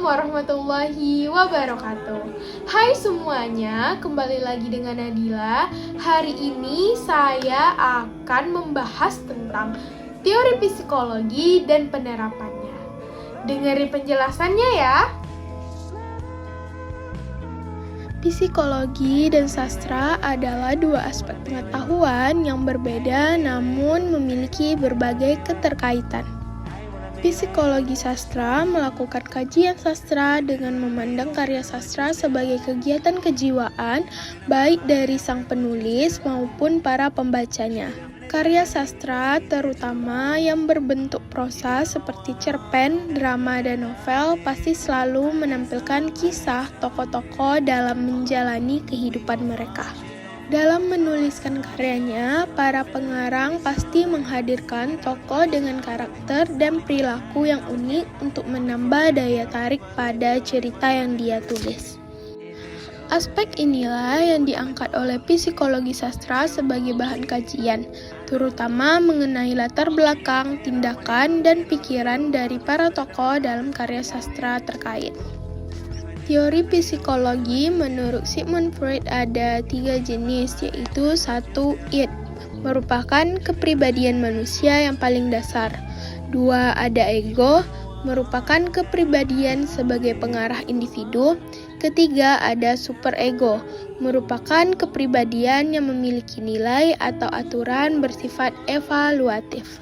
warahmatullahi wabarakatuh. Hai semuanya, kembali lagi dengan Nadila. Hari ini saya akan membahas tentang teori psikologi dan penerapannya. Dengerin penjelasannya ya. Psikologi dan sastra adalah dua aspek pengetahuan yang berbeda namun memiliki berbagai keterkaitan. Psikologi sastra melakukan kajian sastra dengan memandang karya sastra sebagai kegiatan kejiwaan baik dari sang penulis maupun para pembacanya. Karya sastra terutama yang berbentuk prosa seperti cerpen, drama, dan novel pasti selalu menampilkan kisah tokoh-tokoh dalam menjalani kehidupan mereka. Dalam menuliskan karyanya, para pengarang pasti menghadirkan tokoh dengan karakter dan perilaku yang unik untuk menambah daya tarik pada cerita yang dia tulis. Aspek inilah yang diangkat oleh psikologi sastra sebagai bahan kajian, terutama mengenai latar belakang, tindakan, dan pikiran dari para tokoh dalam karya sastra terkait. Teori psikologi menurut Sigmund Freud ada 3 jenis, yaitu 1. Id, merupakan kepribadian manusia yang paling dasar. 2. Ada ego, merupakan kepribadian sebagai pengarah individu. 3. Ada superego, merupakan kepribadian yang memiliki nilai atau aturan bersifat evaluatif.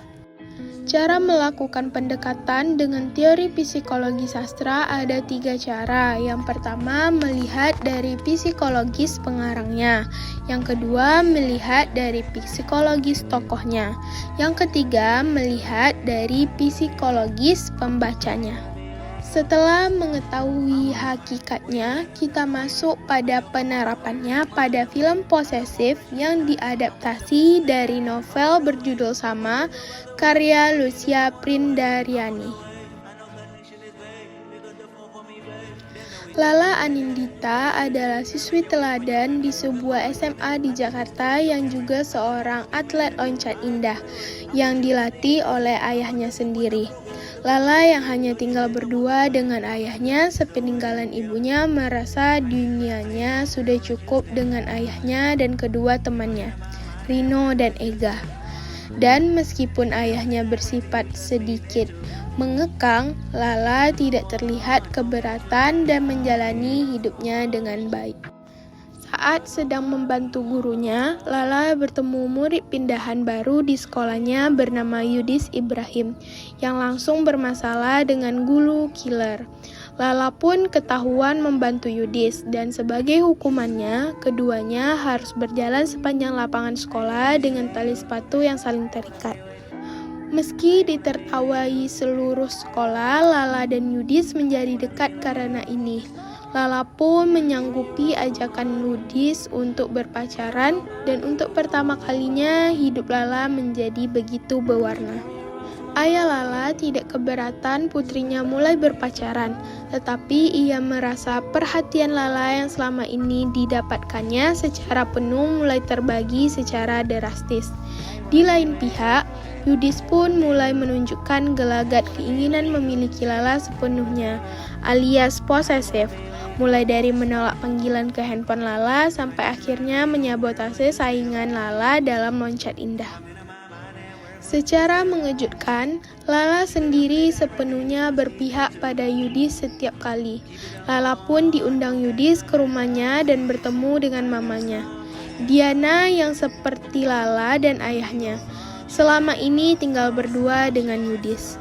Cara melakukan pendekatan dengan teori psikologi sastra ada 3 cara. Yang pertama, melihat dari psikologis pengarangnya. Yang kedua, melihat dari psikologis tokohnya. Yang ketiga, melihat dari psikologis pembacanya. Setelah mengetahui hakikatnya, kita masuk pada penerapannya pada film Posesif yang diadaptasi dari novel berjudul sama, karya Lucia Prindaryani. Lala Anindita adalah siswi teladan di sebuah SMA di Jakarta yang juga seorang atlet loncat indah yang dilatih oleh ayahnya sendiri. Lala yang hanya tinggal berdua dengan ayahnya sepeninggalan ibunya merasa dunianya sudah cukup dengan ayahnya dan kedua temannya, Rino dan Ega. Dan meskipun ayahnya bersifat sedikit mengekang, Lala tidak terlihat keberatan dan menjalani hidupnya dengan baik. Saat sedang membantu gurunya, Lala bertemu murid pindahan baru di sekolahnya bernama Yudis Ibrahim yang langsung bermasalah dengan guru killer. Lala pun ketahuan membantu Yudis dan sebagai hukumannya, keduanya harus berjalan sepanjang lapangan sekolah dengan tali sepatu yang saling terikat. Meski ditertawai seluruh sekolah, Lala dan Yudis menjadi dekat karena ini. Lala pun menyanggupi ajakan Yudis untuk berpacaran dan untuk pertama kalinya hidup Lala menjadi begitu berwarna. Ayah Lala tidak keberatan putrinya mulai berpacaran, tetapi ia merasa perhatian Lala yang selama ini didapatkannya secara penuh mulai terbagi secara drastis. Di lain pihak, Yudis pun mulai menunjukkan gelagat keinginan memiliki Lala sepenuhnya, alias posesif. Mulai dari menolak panggilan ke handphone Lala sampai akhirnya menyabotase saingan Lala dalam loncat indah. Secara mengejutkan, Lala sendiri sepenuhnya berpihak pada Yudis setiap kali. Lala pun diundang Yudis ke rumahnya dan bertemu dengan mamanya, Diana yang seperti Lala dan ayahnya. Selama ini tinggal berdua dengan Yudis.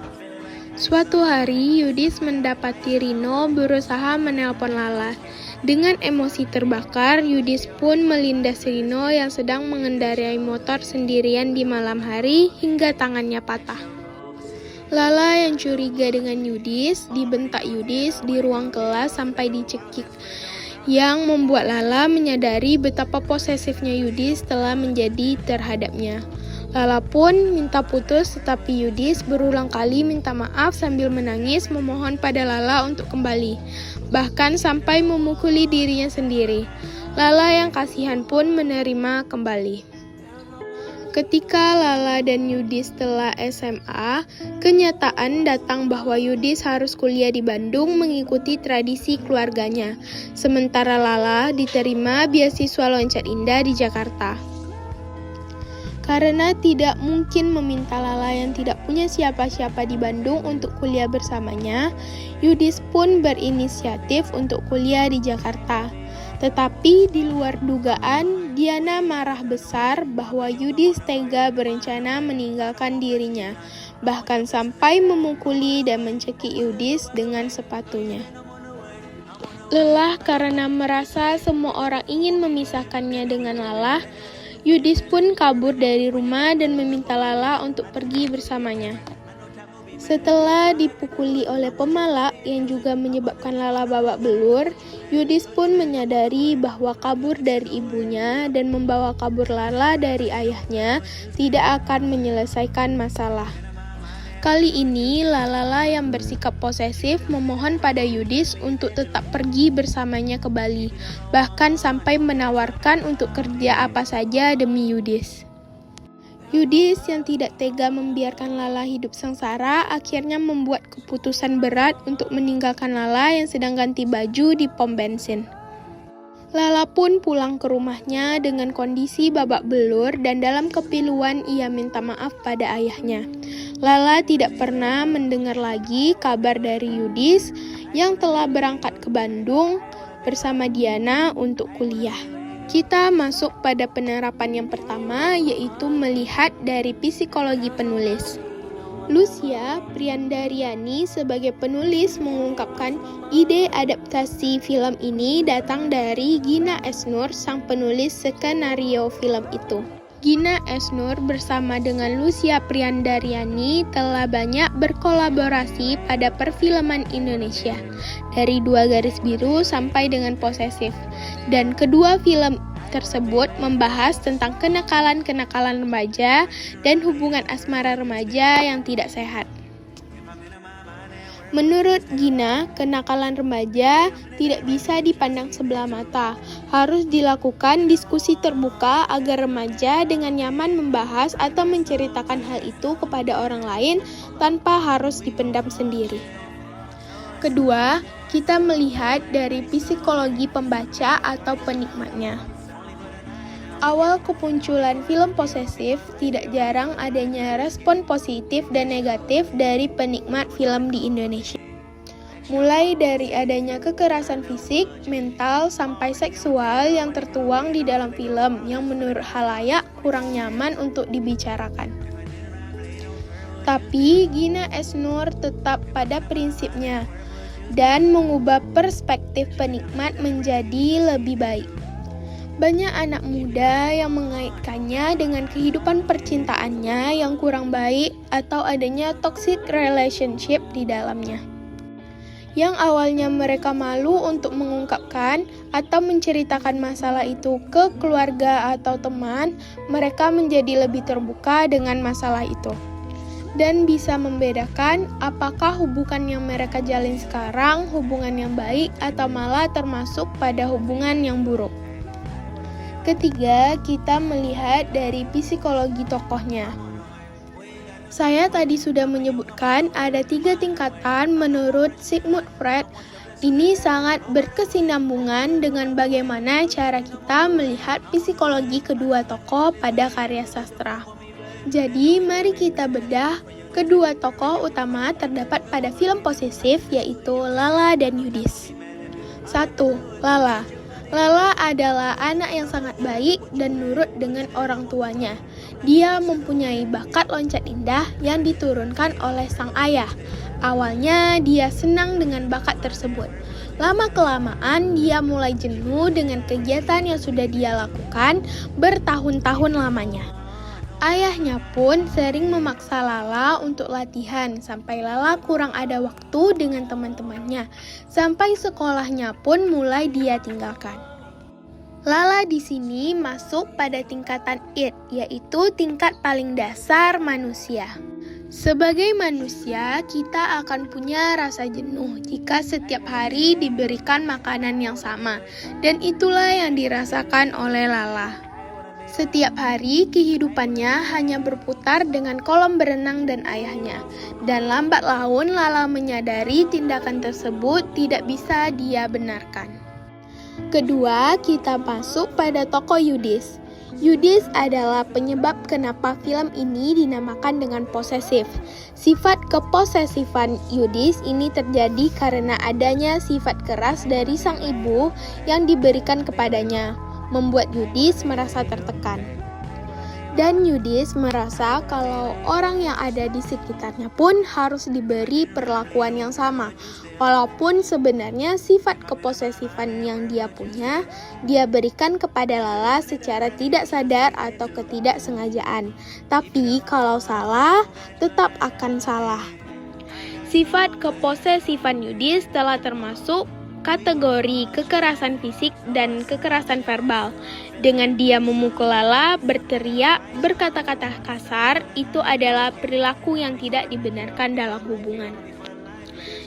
Suatu hari, Yudis mendapati Rino berusaha menelpon Lala. Dengan emosi terbakar, Yudis pun melindas Rino yang sedang mengendarai motor sendirian di malam hari hingga tangannya patah. Lala yang curiga dengan Yudis, dibentak Yudis di ruang kelas sampai dicekik, yang membuat Lala menyadari betapa posesifnya Yudis telah menjadi terhadapnya. Lala pun minta putus, tetapi Yudis berulang kali minta maaf sambil menangis memohon pada Lala untuk kembali, bahkan sampai memukuli dirinya sendiri. Lala yang kasihan pun menerima kembali. Ketika Lala dan Yudis telah SMA, kenyataan datang bahwa Yudis harus kuliah di Bandung mengikuti tradisi keluarganya, sementara Lala diterima beasiswa Loncat Indah di Jakarta. Karena tidak mungkin meminta Lala yang tidak punya siapa-siapa di Bandung untuk kuliah bersamanya, Yudis pun berinisiatif untuk kuliah di Jakarta. Tetapi di luar dugaan, Diana marah besar bahwa Yudis tega berencana meninggalkan dirinya, bahkan sampai memukuli dan mencekik Yudis dengan sepatunya. Lelah karena merasa semua orang ingin memisahkannya dengan Lala, Yudis pun kabur dari rumah dan meminta Lala untuk pergi bersamanya. Setelah dipukuli oleh pemalak yang juga menyebabkan Lala babak belur, Yudis pun menyadari bahwa kabur dari ibunya dan membawa kabur Lala dari ayahnya tidak akan menyelesaikan masalah. Kali ini Lala yang bersikap posesif memohon pada Yudis untuk tetap pergi bersamanya ke Bali, bahkan sampai menawarkan untuk kerja apa saja demi Yudis. Yudis yang tidak tega membiarkan Lala hidup sengsara akhirnya membuat keputusan berat untuk meninggalkan Lala yang sedang ganti baju di pom bensin. Lala pun pulang ke rumahnya dengan kondisi babak belur dan dalam kepiluan ia minta maaf pada ayahnya. Lala tidak pernah mendengar lagi kabar dari Yudis yang telah berangkat ke Bandung bersama Diana untuk kuliah. Kita masuk pada penerapan yang pertama, yaitu melihat dari psikologi penulis. Lucia Priandariani sebagai penulis mengungkapkan ide adaptasi film ini datang dari Gina Esnur, sang penulis skenario film itu. Gina Esnur bersama dengan Lucia Priandariani telah banyak berkolaborasi pada perfilman Indonesia, dari Dua Garis Biru sampai dengan Posesif. Dan kedua film tersebut membahas tentang kenakalan-kenakalan remaja dan hubungan asmara remaja yang tidak sehat. Menurut Gina, kenakalan remaja tidak bisa dipandang sebelah mata. Harus dilakukan diskusi terbuka agar remaja dengan nyaman membahas atau menceritakan hal itu kepada orang lain tanpa harus dipendam sendiri. Kedua, kita melihat dari psikologi pembaca atau penikmatnya. Awal kemunculan film Posesif, tidak jarang adanya respon positif dan negatif dari penikmat film di Indonesia. Mulai dari adanya kekerasan fisik, mental, sampai seksual yang tertuang di dalam film yang menurut khalayak kurang nyaman untuk dibicarakan. Tapi Gina Esnur tetap pada prinsipnya dan mengubah perspektif penikmat menjadi lebih baik. Banyak anak muda yang mengaitkannya dengan kehidupan percintaannya yang kurang baik atau adanya toxic relationship di dalamnya. Yang awalnya mereka malu untuk mengungkapkan atau menceritakan masalah itu ke keluarga atau teman, mereka menjadi lebih terbuka dengan masalah itu. Dan bisa membedakan apakah hubungan yang mereka jalin sekarang hubungan yang baik atau malah termasuk pada hubungan yang buruk. Ketiga, kita melihat dari psikologi tokohnya. Saya tadi sudah menyebutkan ada 3 tingkatan menurut Sigmund Freud. Ini sangat berkesinambungan dengan bagaimana cara kita melihat psikologi kedua tokoh pada karya sastra. Jadi, mari kita bedah kedua tokoh utama terdapat pada film Posesif, yaitu Lala dan Yudis. 1. Lala. Lala adalah anak yang sangat baik dan nurut dengan orang tuanya. Dia mempunyai bakat loncat indah yang diturunkan oleh sang ayah. Awalnya dia senang dengan bakat tersebut. Lama-kelamaan dia mulai jenuh dengan kegiatan yang sudah dia lakukan bertahun-tahun lamanya. Ayahnya pun sering memaksa Lala untuk latihan sampai Lala kurang ada waktu dengan teman-temannya. Sampai sekolahnya pun mulai dia tinggalkan. Lala di sini masuk pada tingkatan id, yaitu tingkat paling dasar manusia. Sebagai manusia, kita akan punya rasa jenuh jika setiap hari diberikan makanan yang sama, dan itulah yang dirasakan oleh Lala. Setiap hari kehidupannya hanya berputar dengan kolam berenang dan ayahnya. Dan lambat laun Lala menyadari tindakan tersebut tidak bisa dia benarkan. Kedua, kita masuk pada tokoh Yudis. Yudis adalah penyebab kenapa film ini dinamakan dengan posesif. Sifat keposesifan Yudis ini terjadi karena adanya sifat keras dari sang ibu yang diberikan kepadanya, membuat Yudis merasa tertekan. Dan Yudis merasa kalau orang yang ada di sekitarnya pun harus diberi perlakuan yang sama. Walaupun sebenarnya sifat keposesifan yang dia punya, dia berikan kepada Lala secara tidak sadar atau ketidaksengajaan. Tapi kalau salah, tetap akan salah. Sifat keposesifan Yudis telah termasuk kategori kekerasan fisik dan kekerasan verbal. Dengan dia memukul Lala, berteriak, berkata-kata kasar, itu adalah perilaku yang tidak dibenarkan dalam hubungan.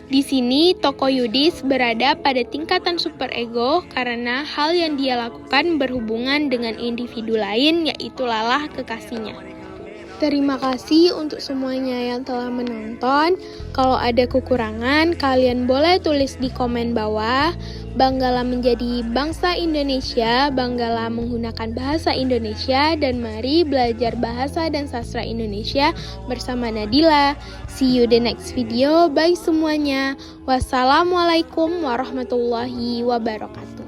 Di sini, tokoh Yudis berada pada tingkatan superego karena hal yang dia lakukan berhubungan dengan individu lain, yaitu Lala, kekasihnya. Terima kasih untuk semuanya yang telah menonton. Kalau ada kekurangan, kalian boleh tulis di komen bawah. Banggalah menjadi bangsa Indonesia, banggalah menggunakan bahasa Indonesia, dan mari belajar bahasa dan sastra Indonesia bersama Nadila. See you the next video. Bye semuanya. Wassalamualaikum warahmatullahi wabarakatuh.